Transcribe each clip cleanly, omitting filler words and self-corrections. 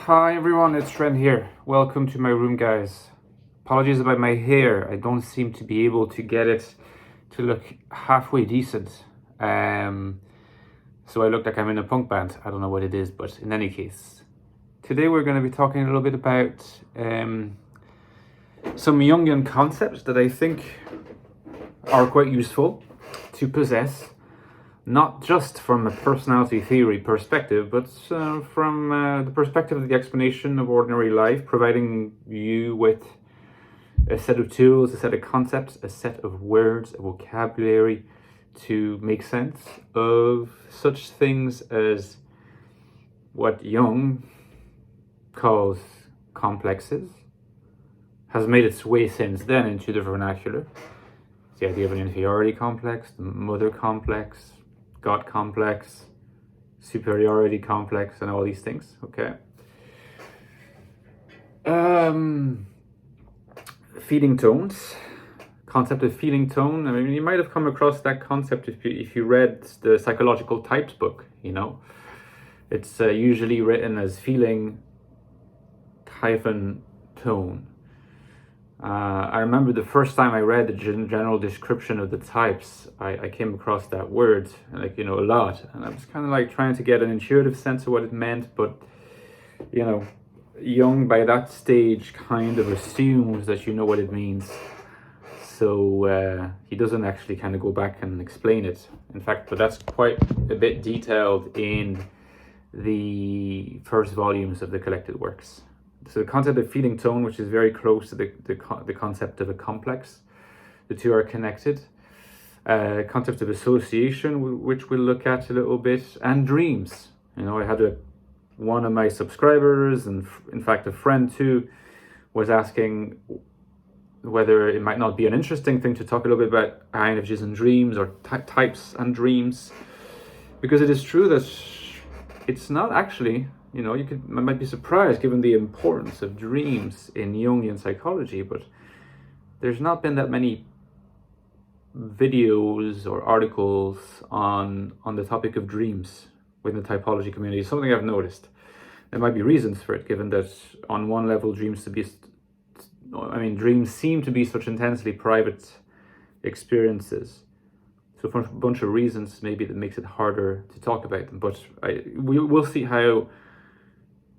Hi everyone, it's Ren here. Welcome to my room, guys. Apologies about my hair. I don't seem to be able to get it to look halfway decent. So I look like I'm in a punk band. I don't know what it is, but in any case, today we're going to be talking a little bit about some Jungian concepts that I think are quite useful to possess. Not just from a personality theory perspective, but from the perspective of the explanation of ordinary life, providing you with a set of tools, a set of concepts, a set of words, a vocabulary to make sense of such things as what Jung calls complexes, has made its way since then into the vernacular. It's the idea of an inferiority complex, the mother complex, God complex, superiority complex, and all these things. Okay. Feeling tones, concept of feeling tone. I mean, you might have come across that concept if you read the Psychological Types book. You know, it's usually written as feeling hyphen tone. I remember the first time I read the general description of the types, I came across that word, like, a lot. And I was kind of like trying to get an intuitive sense of what it meant. But, Jung by that stage kind of assumes that you know what it means. So he doesn't actually kind of go back and explain it. In fact, but that's quite a bit detailed in the first volumes of the collected works. So the concept of feeling tone, which is very close to the concept of a complex. The two are connected. Concept of association, which we'll look at a little bit, and dreams. I had one of my subscribers, and in fact a friend too, was asking whether it might not be an interesting thing to talk a little bit about INFJs and dreams, or types and dreams, because it is true that it's not actually. I might be surprised given the importance of dreams in Jungian psychology, but there's not been that many videos or articles on the topic of dreams within the typology community. Something I've noticed. There might be reasons for it, given that on one level, dreams seem to be such intensely private experiences. So for a bunch of reasons, maybe that makes it harder to talk about them. But we'll see how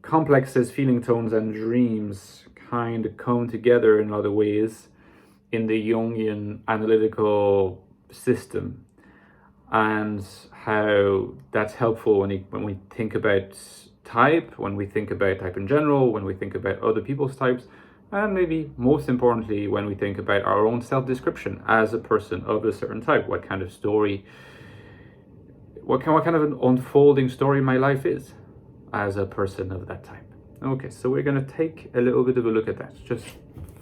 complexes, feeling tones, and dreams kind of come together in a lot of ways in the Jungian analytical system, and how that's helpful when we think about type, when we think about type in general, when we think about other people's types, and maybe most importantly, when we think about our own self-description as a person of a certain type. What kind of story, what kind of an unfolding story my life is as a person of that type. Okay, so we're going to take a little bit of a look at that. Just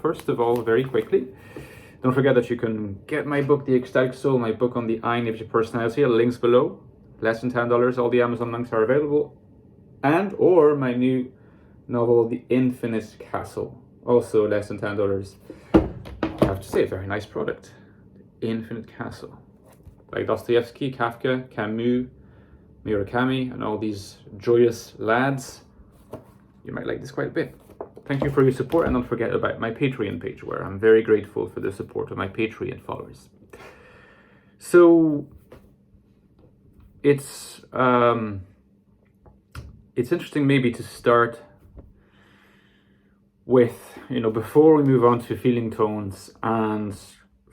first of all, very quickly, don't forget that you can get my book, The Ecstatic Soul, my book on the INFJ personality. Links below. Less than $10. All the Amazon links are available. And or my new novel, The Infinite Castle, also less than $10. I have to say, a very nice product. The Infinite Castle, by Dostoevsky, Kafka, Camus, Murakami, and all these joyous lads. You might like this quite a bit. Thank you for your support, and don't forget about my Patreon page, where I'm very grateful for the support of my Patreon followers. So it's interesting maybe to start with, before we move on to feeling tones and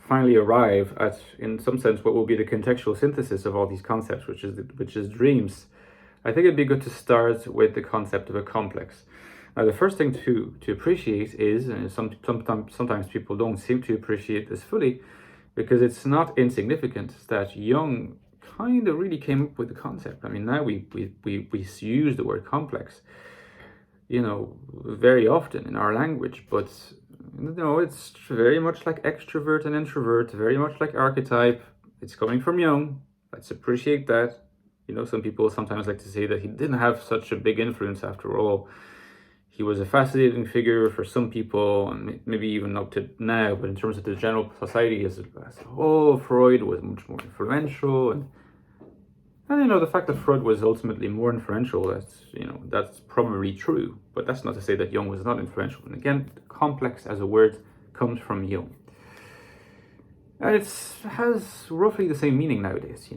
finally arrive at, in some sense, what will be the contextual synthesis of all these concepts, which is dreams. I think it'd be good to start with the concept of a complex. Now, the first thing to appreciate is, and sometimes people don't seem to appreciate this fully, because it's not insignificant, that Jung kind of really came up with the concept. I mean, now we use the word complex, very often in our language, but it's very much like extrovert and introvert, very much like archetype. It's coming from Jung. Let's appreciate that. Some people sometimes like to say that he didn't have such a big influence after all. He was a fascinating figure for some people, and maybe even up to now, but in terms of the general society as a whole, Freud was much more influential, and And the fact that Freud was ultimately more influential, that's probably true, but that's not to say that Jung was not influential. And again, complex as a word comes from Jung. And it has roughly the same meaning nowadays,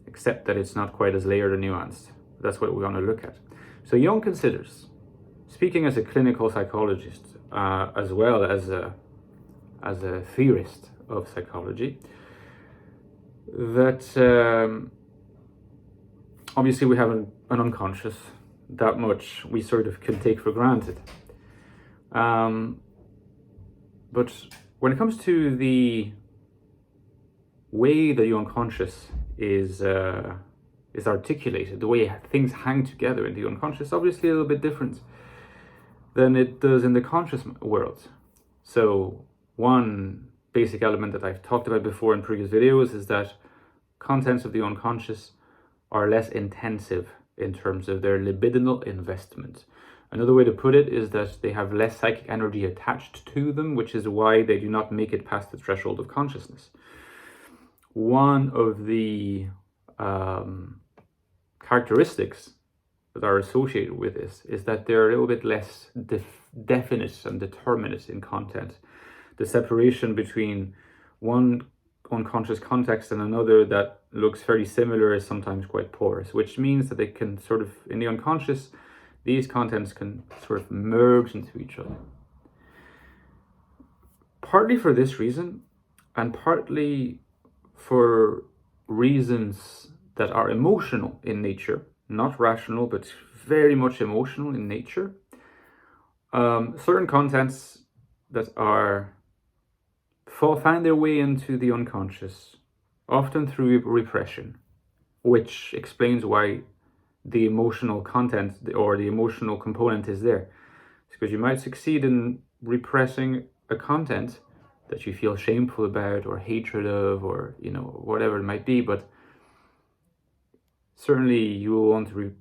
except that it's not quite as layered and nuanced. That's what we want to look at. So Jung considers, speaking as a clinical psychologist, as well as a theorist of psychology, that obviously we have an unconscious. That much we sort of can take for granted. But when it comes to the way that the unconscious is articulated, the way things hang together in the unconscious, obviously a little bit different than it does in the conscious world. So one basic element that I've talked about before in previous videos is that contents of the unconscious are less intensive in terms of their libidinal investment. Another way to put it is that they have less psychic energy attached to them, which is why they do not make it past the threshold of consciousness. One of the characteristics that are associated with this is that they're a little bit less definite and determinate in content. The separation between one unconscious context and another that looks very similar is sometimes quite porous, which means that they can sort of, in the unconscious, these contents can sort of merge into each other. Partly for this reason, and partly for reasons that are emotional in nature, not rational, but very much emotional in nature, certain contents that find their way into the unconscious, often through repression, which explains why the emotional content or the emotional component is there. It's because you might succeed in repressing a content that you feel shameful about or hatred of, or whatever it might be, but certainly you will want to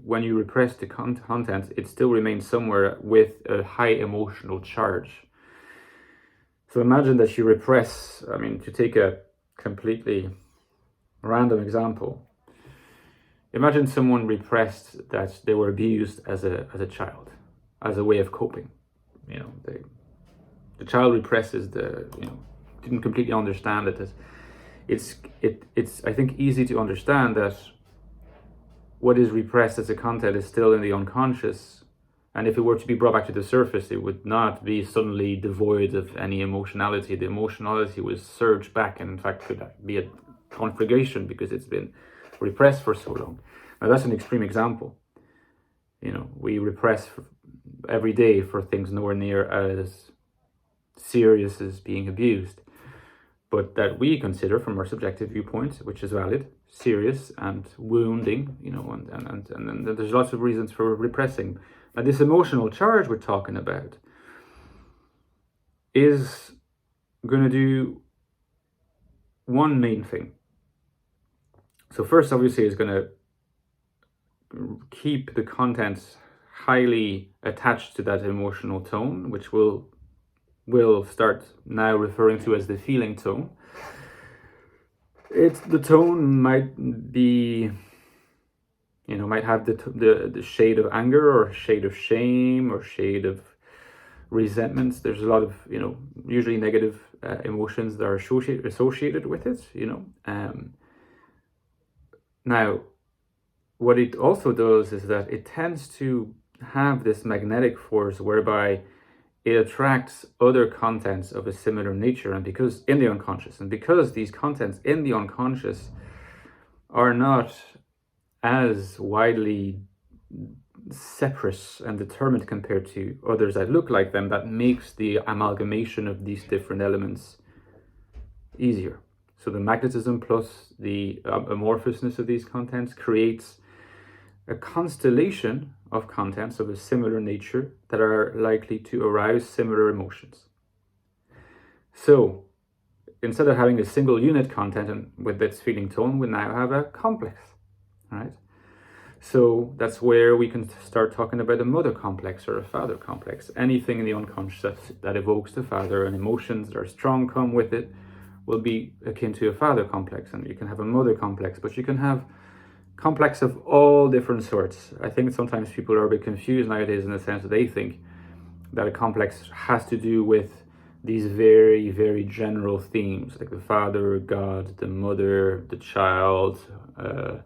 when you repress the content, it still remains somewhere with a high emotional charge. So imagine that you repress, to take a completely random example, imagine someone repressed that they were abused as a child, as a way of coping. The child represses didn't completely understand it. It's I think easy to understand that what is repressed as a content is still in the unconscious, and if it were to be brought back to the surface, it would not be suddenly devoid of any emotionality. The emotionality will surge back, and in fact could be a conflagration because it's been repressed for so long. Now that's an extreme example. We repress every day for things nowhere near as serious as being abused, but that we consider from our subjective viewpoint, which is valid, serious and wounding, and there's lots of reasons for repressing. Now this emotional charge we're talking about is going to do one main thing. So first, obviously, is going to keep the contents highly attached to that emotional tone, which we'll start now referring to as the feeling tone. The tone might be, might have the shade of anger or shade of shame or shade of resentments. There's a lot of, usually negative emotions that are associated with it, Now, what it also does is that it tends to have this magnetic force whereby it attracts other contents of a similar nature, and because in the unconscious, and because these contents in the unconscious are not as widely separate and determined compared to others that look like them, that makes the amalgamation of these different elements easier. So the magnetism plus the amorphousness of these contents creates a constellation of contents of a similar nature that are likely to arouse similar emotions. So instead of having a single unit content and with its feeling tone, we now have a complex, right? So that's where we can start talking about a mother complex or a father complex. Anything in the unconscious that evokes the father, and emotions that are strong come with it, will be akin to a father complex, and you can have a mother complex, but you can have complex of all different sorts. I think sometimes people are a bit confused nowadays in the sense that they think that a complex has to do with these very, very general themes, like the father, God, the mother, the child, the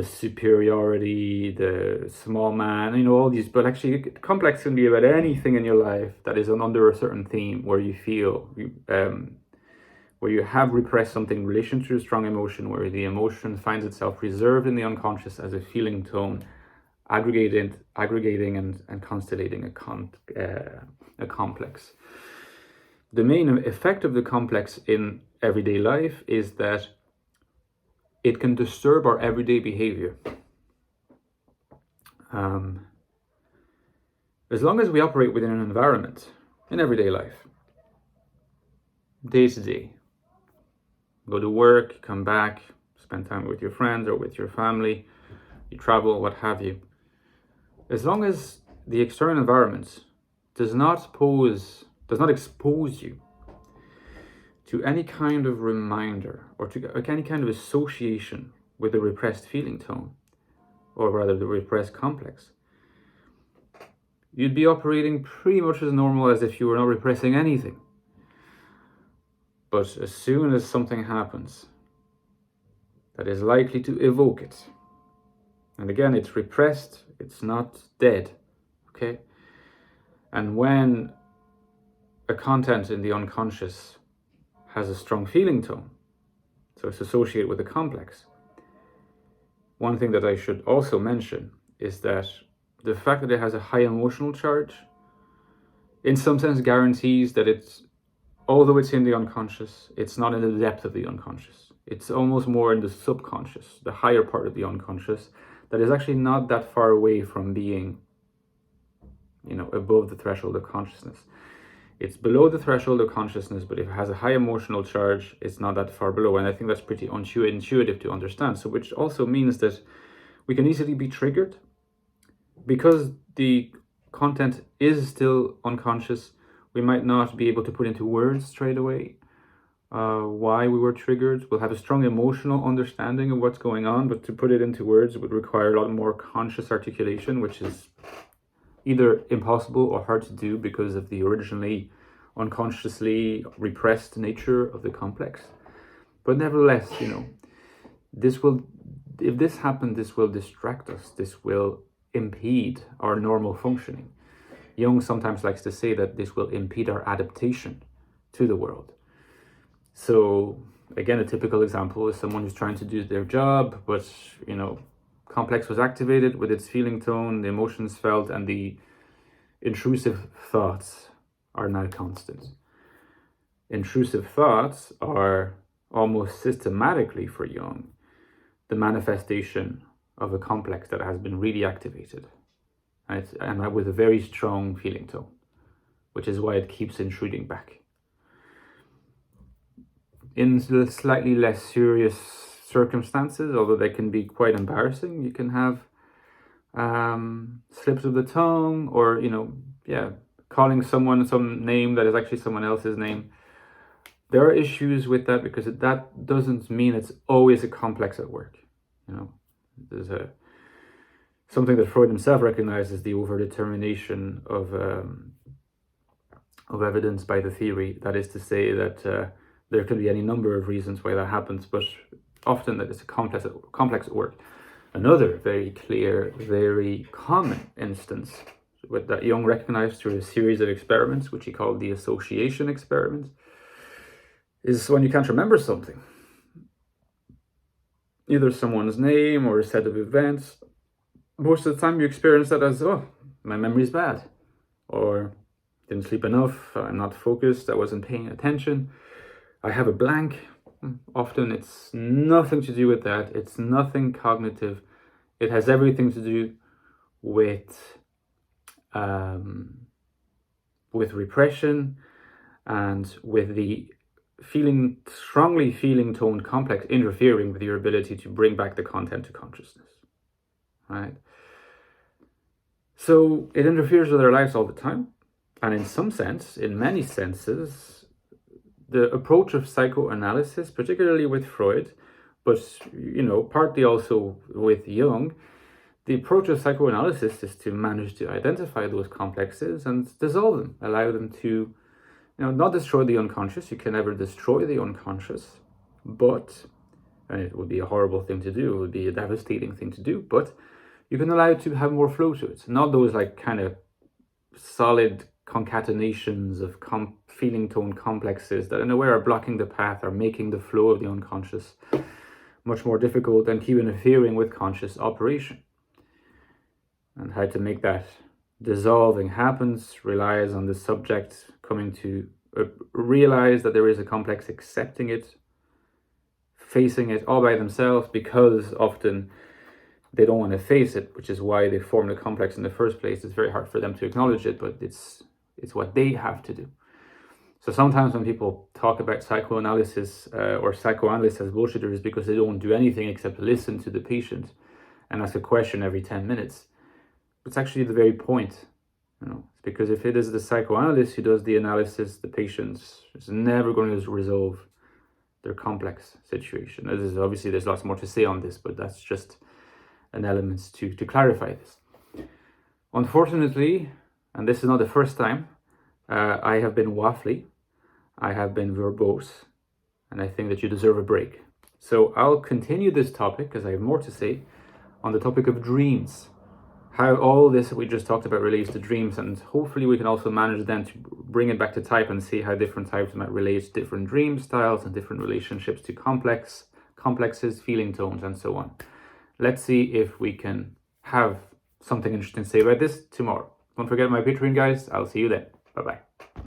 superiority, the small man, all these. But actually, complex can be about anything in your life that is under a certain theme where you feel, where you have repressed something in relation to a strong emotion, where the emotion finds itself reserved in the unconscious as a feeling tone, aggregating and constellating a complex. The main effect of the complex in everyday life is that it can disturb our everyday behavior. As long as we operate within an environment in everyday life, day to day, go to work, come back, spend time with your friends or with your family, you travel, what have you. As long as the external environment does not expose you to any kind of reminder or to any kind of association with the repressed feeling tone, or rather the repressed complex, you'd be operating pretty much as normal as if you were not repressing anything. But as soon as something happens that is likely to evoke it, and again, it's repressed, it's not dead, okay? And when a content in the unconscious has a strong feeling tone, so it's associated with a complex, one thing that I should also mention is that the fact that it has a high emotional charge, in some sense guarantees that although it's in the unconscious, it's not in the depth of the unconscious. It's almost more in the subconscious, the higher part of the unconscious, that is actually not that far away from being, above the threshold of consciousness. It's below the threshold of consciousness, but if it has a high emotional charge, it's not that far below. And I think that's pretty intuitive to understand. So which also means that we can easily be triggered because the content is still unconscious. We might not be able to put into words straight away why we were triggered. We'll have a strong emotional understanding of what's going on, but to put it into words would require a lot more conscious articulation, which is either impossible or hard to do because of the originally unconsciously repressed nature of the complex. But nevertheless, if this happens, this will distract us. This will impede our normal functioning. Jung sometimes likes to say that this will impede our adaptation to the world. So again, a typical example is someone who's trying to do their job, but complex was activated with its feeling tone, the emotions felt, and the intrusive thoughts are now constant. Intrusive thoughts are almost systematically, for Jung, the manifestation of a complex that has been really activated, and with a very strong feeling tone, which is why it keeps intruding back. In slightly less serious circumstances, although they can be quite embarrassing, you can have slips of the tongue, or calling someone some name that is actually someone else's name. There are issues with that because that doesn't mean it's always a complex at work. There's something that Freud himself recognizes, the overdetermination of evidence by the theory. That is to say that there could be any number of reasons why that happens, but often that it's a complex at work. Another very clear, very common instance that Jung recognized through a series of experiments, which he called the association experiment, is when you can't remember something. Either someone's name or a set of events. Most of the time you experience that as, my memory's bad, or didn't sleep enough, I'm not focused, I wasn't paying attention, I have a blank. Often it's nothing to do with that. It's nothing cognitive. It has everything to do with repression and with the strongly feeling tone complex interfering with your ability to bring back the content to consciousness, right? So it interferes with our lives all the time. And in some sense, in many senses, the approach of psychoanalysis, particularly with Freud, but partly also with Jung, the approach of psychoanalysis is to manage to identify those complexes and dissolve them, allow them to, not destroy the unconscious. You can never destroy the unconscious, but, and it would be a horrible thing to do, it would be a devastating thing to do, but you can allow it to have more flow to it. Not those like kind of solid concatenations of feeling tone complexes that in a way are blocking the path, are making the flow of the unconscious much more difficult and keep interfering with conscious operation. And how to make that dissolving happens relies on the subject coming to realize that there is a complex, accepting it, facing it all by themselves, because often they don't want to face it, which is why they form the complex in the first place. It's very hard for them to acknowledge it, but it's what they have to do. So sometimes when people talk about psychoanalysis or psychoanalysts as bullshitters because they don't do anything except listen to the patient and ask a question every 10 minutes, it's actually the very point. It's because if it is the psychoanalyst who does the analysis, the patient is never going to resolve their complex situation. Obviously, there's lots more to say on this, but that's just an element to clarify this. Unfortunately, and this is not the first time, I have been waffly, I have been verbose, and I think that you deserve a break. So I'll continue this topic, because I have more to say, on the topic of dreams. How all this we just talked about relates to dreams, and hopefully we can also manage then to bring it back to type and see how different types might relate to different dream styles and different relationships to complexes, feeling tones, and so on. Let's see if we can have something interesting to say about this tomorrow. Don't forget my Patreon, guys. I'll see you then. Bye-bye.